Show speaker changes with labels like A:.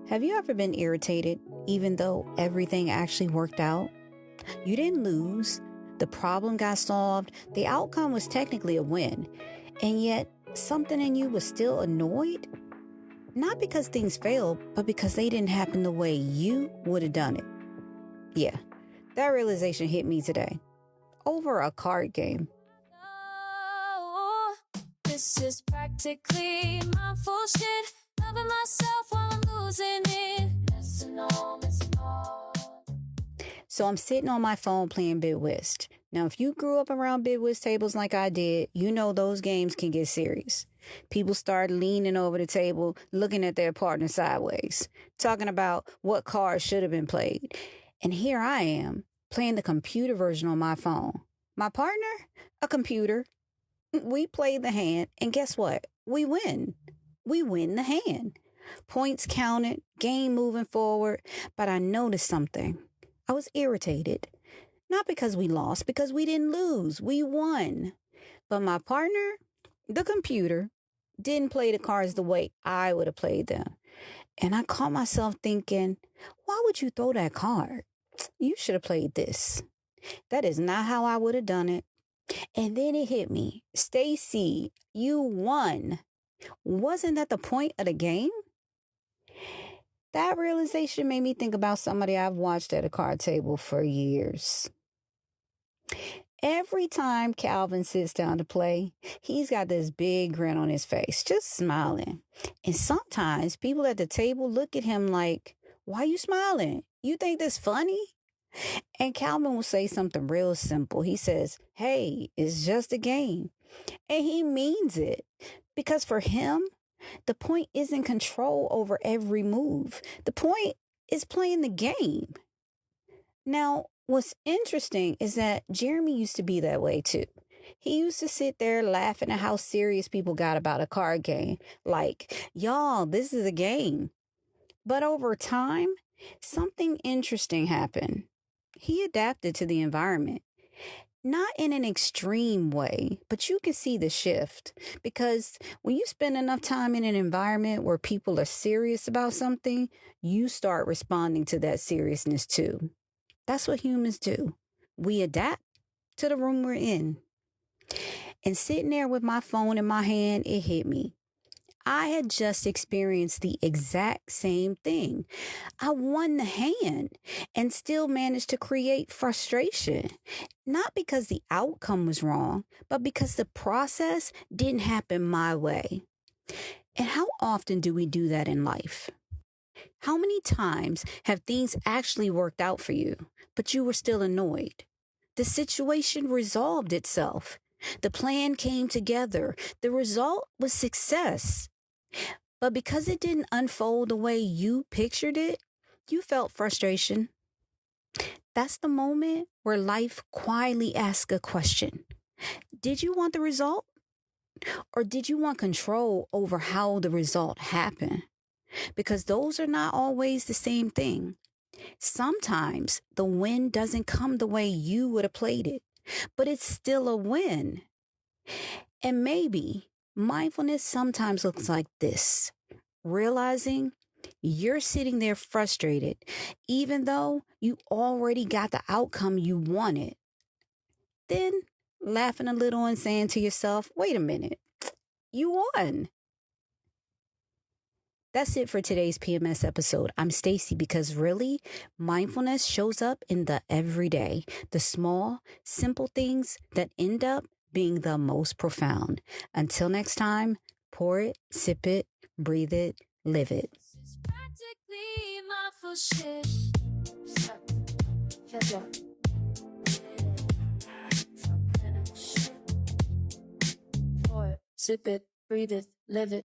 A: Have you ever been irritated even though everything actually worked out? You didn't lose, the problem got solved, the outcome was technically a win, and yet something in you was still annoyed? Not because things failed, but because they didn't happen the way you would have done it. Yeah, that realization hit me today. Over a card game.
B: This is practically mindful shit. Loving myself while I'm losing it. Missing all.
A: So I'm sitting on my phone playing Bid Whist. Now, if you grew up around Bid Whist tables like I did, you know those games can get serious. People start leaning over the table, looking at their partner sideways, talking about what cards should have been played. And here I am, playing the computer version on my phone. My partner? A computer. We play the hand, and guess what? We win. We win the hand. Points counted, game moving forward, but I noticed something. I was irritated. Not because we lost, because we didn't lose. We won. But my partner, the computer, didn't play the cards the way I would have played them. And I caught myself thinking, why would you throw that card? You should have played this. That is not how I would have done it. And then it hit me. Stacey, you won. Wasn't that the point of the game? That realization made me think about somebody I've watched at a card table for years. Every time Calvin sits down to play, he's got this big grin on his face, just smiling. And sometimes people at the table look at him like, why are you smiling? You think this funny? And Calvin will say something real simple. He says, hey, it's just a game. And he means it. Because for him, the point isn't control over every move. The point is playing the game. Now, what's interesting is that Jeremy used to be that way too. He used to sit there laughing at how serious people got about a card game. Like, y'all, this is a game. But over time, something interesting happened. He adapted to the environment. Not in an extreme way, but you can see the shift. Because when you spend enough time in an environment where people are serious about something, you start responding to that seriousness too. That's what humans do. We adapt to the room we're in. And sitting there with my phone in my hand, it hit me. I had just experienced the exact same thing. I won the hand and still managed to create frustration. Not because the outcome was wrong, but because the process didn't happen my way. And how often do we do that in life? How many times have things actually worked out for you, but you were still annoyed? The situation resolved itself. The plan came together. The result was success. But because it didn't unfold the way you pictured it, you felt frustration. That's the moment where life quietly asks a question. Did you want the result? Or did you want control over how the result happened? Because those are not always the same thing. Sometimes the win doesn't come the way you would have played it, but it's still a win. And maybe mindfulness sometimes looks like this. Realizing you're sitting there frustrated, even though you already got the outcome you wanted. Then laughing a little and saying to yourself, wait a minute, you won. That's it for today's P.M.S. episode. I'm Stacey because really, mindfulness shows up in the everyday, the small, simple things that end up being the most profound. Until next time, pour it, sip it, breathe it, live it.
B: It's practically mindful shit. Pour it, sip it, breathe it, live it.